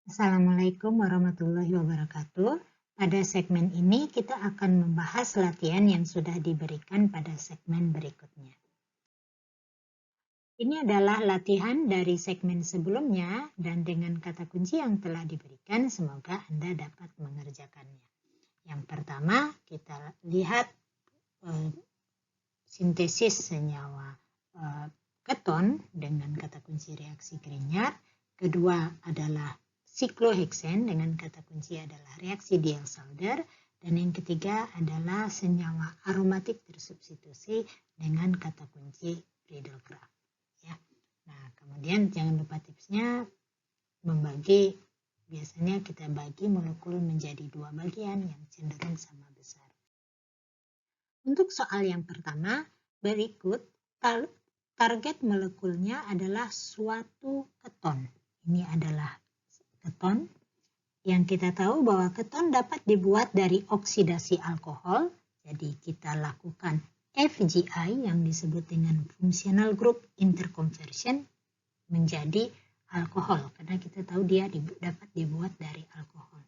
Assalamualaikum warahmatullahi wabarakatuh. Pada segmen ini kita akan membahas latihan yang sudah diberikan pada segmen berikutnya. Ini adalah latihan dari segmen sebelumnya dan dengan kata kunci yang telah diberikan, semoga Anda dapat mengerjakannya. Yang pertama, kita lihat sintesis senyawa keton dengan kata kunci reaksi Grignard. Kedua adalah sikloheksen dengan kata kunci adalah reaksi Diels-Alder. Dan yang ketiga adalah senyawa aromatik tersubstitusi dengan kata kunci Friedel-Crafts. Ya. Nah, kemudian jangan lupa tipsnya membagi, biasanya kita bagi molekul menjadi dua bagian yang cenderung sama besar. Untuk soal yang pertama, berikut target molekulnya adalah suatu keton. Ini adalah keton yang kita tahu bahwa keton dapat dibuat dari oksidasi alkohol. Jadi kita lakukan FGI yang disebut dengan functional group interconversion menjadi alkohol. Karena kita tahu dia dapat dibuat dari alkohol.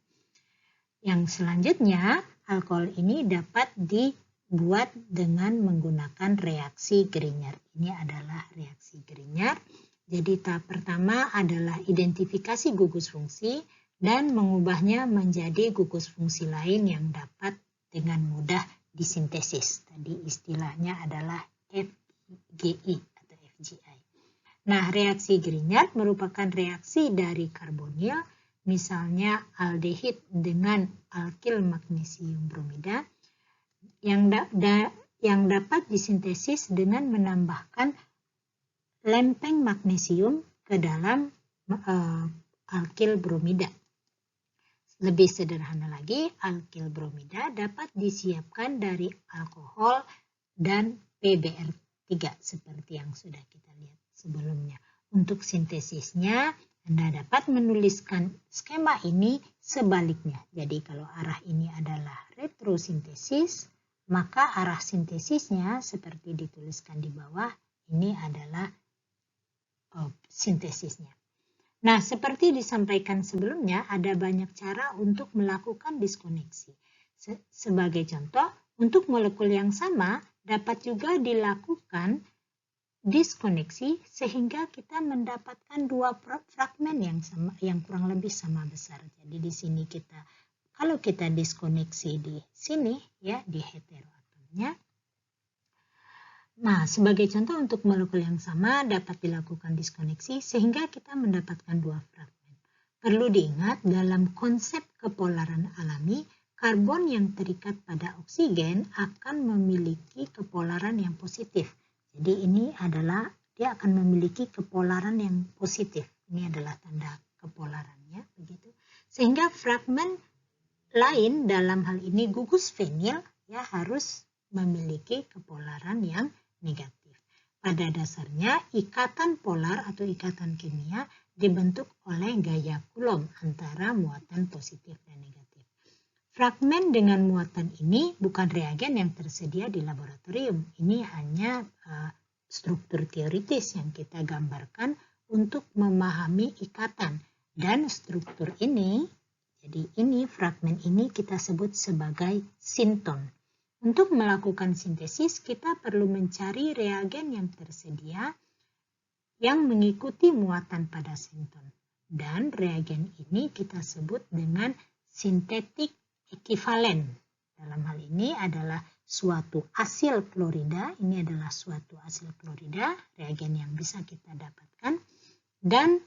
Yang selanjutnya, alkohol ini dapat dibuat dengan menggunakan reaksi Grignard. Ini adalah reaksi Grignard. Jadi tahap pertama adalah identifikasi gugus fungsi dan mengubahnya menjadi gugus fungsi lain yang dapat dengan mudah disintesis. Tadi istilahnya adalah FGI atau FGI. Nah, reaksi Grignard merupakan reaksi dari karbonil, misalnya aldehid dengan alkil magnesium bromida, yang dapat disintesis dengan menambahkan lempeng magnesium ke dalam alkil bromida. Lebih sederhana lagi, alkil bromida dapat disiapkan dari alkohol dan PBr3 seperti yang sudah kita lihat sebelumnya. Untuk sintesisnya, Anda dapat menuliskan skema ini sebaliknya. Jadi kalau arah ini adalah retrosintesis, maka arah sintesisnya seperti dituliskan di bawah, ini adalah sintesisnya. Nah, seperti disampaikan sebelumnya, ada banyak cara untuk melakukan diskoneksi. Sebagai contoh, untuk molekul yang sama dapat juga dilakukan diskoneksi sehingga kita mendapatkan dua fragmen yang kurang lebih sama besar. Jadi di sini kalau kita diskoneksi di sini ya di heteroatomnya. Nah, sebagai contoh untuk molekul yang sama dapat dilakukan diskoneksi sehingga kita mendapatkan dua fragmen. Perlu diingat dalam konsep kepolaran alami, karbon yang terikat pada oksigen akan memiliki kepolaran yang positif. Jadi ini adalah dia akan memiliki kepolaran yang positif. Ini adalah tanda kepolarannya, begitu. Sehingga fragmen lain dalam hal ini gugus fenil ya harus memiliki kepolaran yang negatif. Pada dasarnya, ikatan polar atau ikatan kimia dibentuk oleh gaya Coulomb antara muatan positif dan negatif. Fragmen dengan muatan ini bukan reagen yang tersedia di laboratorium. Ini hanya struktur teoritis yang kita gambarkan untuk memahami ikatan. Dan struktur ini, jadi ini fragmen ini kita sebut sebagai sinton. Untuk melakukan sintesis, kita perlu mencari reagen yang tersedia yang mengikuti muatan pada sinton. Dan reagen ini kita sebut dengan sintetik ekivalen. Dalam hal ini adalah suatu asil klorida. Ini adalah suatu asil klorida, reagen yang bisa kita dapatkan. Dan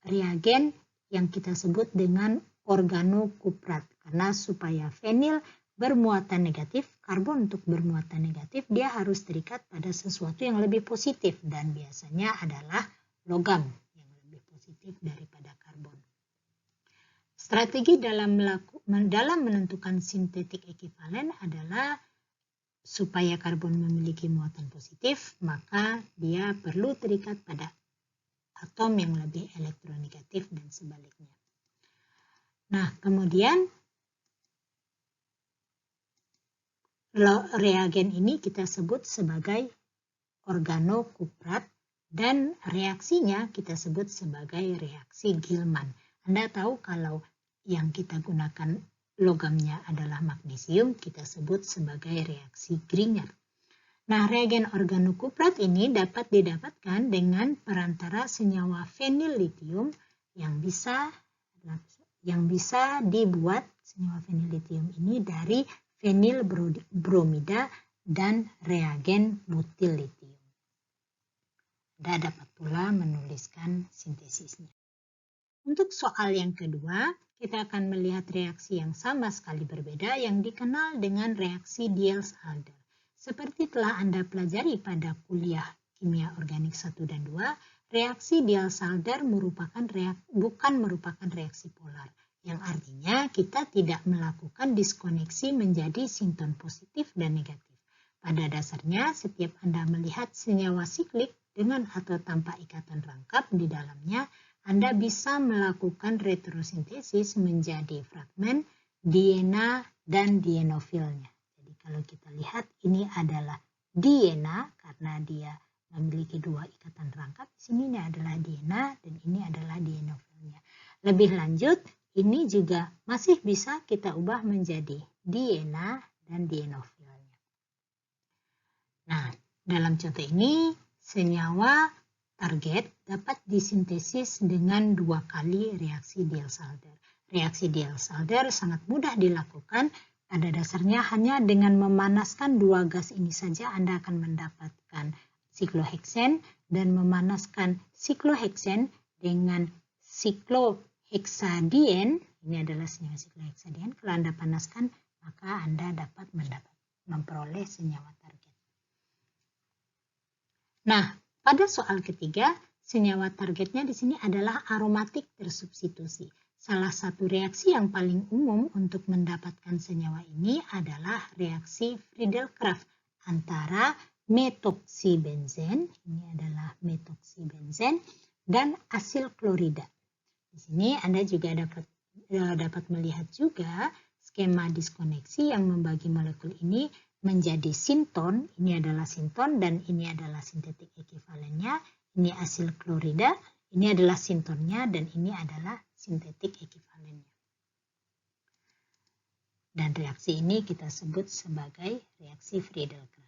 reagen yang kita sebut dengan organokuprat. Karena supaya fenil bermuatan negatif, karbon untuk bermuatan negatif, dia harus terikat pada sesuatu yang lebih positif dan biasanya adalah logam yang lebih positif daripada karbon. Strategi dalam menentukan sintetik ekivalen adalah supaya karbon memiliki muatan positif, maka dia perlu terikat pada atom yang lebih elektronegatif dan sebaliknya. Nah, kemudian reagen ini kita sebut sebagai organokuprat dan reaksinya kita sebut sebagai reaksi Gilman. Anda tahu kalau yang kita gunakan logamnya adalah magnesium, kita sebut sebagai reaksi Grignard. Nah, reagen organokuprat ini dapat didapatkan dengan perantara senyawa fenil-litium yang bisa dibuat senyawa fenil-litium ini dari fenil bromida dan reagen butil litium. Anda dapat pula menuliskan sintesisnya. Untuk soal yang kedua, kita akan melihat reaksi yang sama sekali berbeda yang dikenal dengan reaksi Diels-Alder. Seperti telah Anda pelajari pada kuliah kimia organik 1 dan 2, reaksi Diels-Alder bukan merupakan reaksi polar, yang artinya kita tidak melakukan diskoneksi menjadi sinton positif dan negatif. Pada dasarnya, setiap Anda melihat senyawa siklik dengan atau tanpa ikatan rangkap di dalamnya, Anda bisa melakukan retrosintesis menjadi fragmen diena dan dienofilnya. Jadi kalau kita lihat ini adalah diena karena dia memiliki 2 ikatan rangkap. Di sini ini adalah diena dan ini adalah dienofilnya. Lebih lanjut, ini juga masih bisa kita ubah menjadi diena dan dienofilnya. Nah, dalam contoh ini senyawa target dapat disintesis dengan 2 kali reaksi Diels-Alder. Reaksi Diels-Alder sangat mudah dilakukan. Pada dasarnya hanya dengan memanaskan 2 gas ini saja Anda akan mendapatkan sikloheksen dan memanaskan sikloheksen dengan sikloheksadien. Ini adalah senyawa sikloheksadien. Kalau Anda panaskan, maka Anda dapat memperoleh senyawa target. Nah, pada soal ketiga, senyawa targetnya di sini adalah aromatik tersubstitusi. Salah satu reaksi yang paling umum untuk mendapatkan senyawa ini adalah reaksi Friedel-Crafts antara metoksibenzen, ini adalah metoksibenzen, dan asil klorida. Di sini Anda juga dapat melihat juga skema diskoneksi yang membagi molekul ini menjadi sinton, ini adalah sinton dan ini adalah sintetik ekivalennya, ini asil klorida, ini adalah sintonnya dan ini adalah sintetik ekivalennya. Dan reaksi ini kita sebut sebagai reaksi Friedel-Crafts.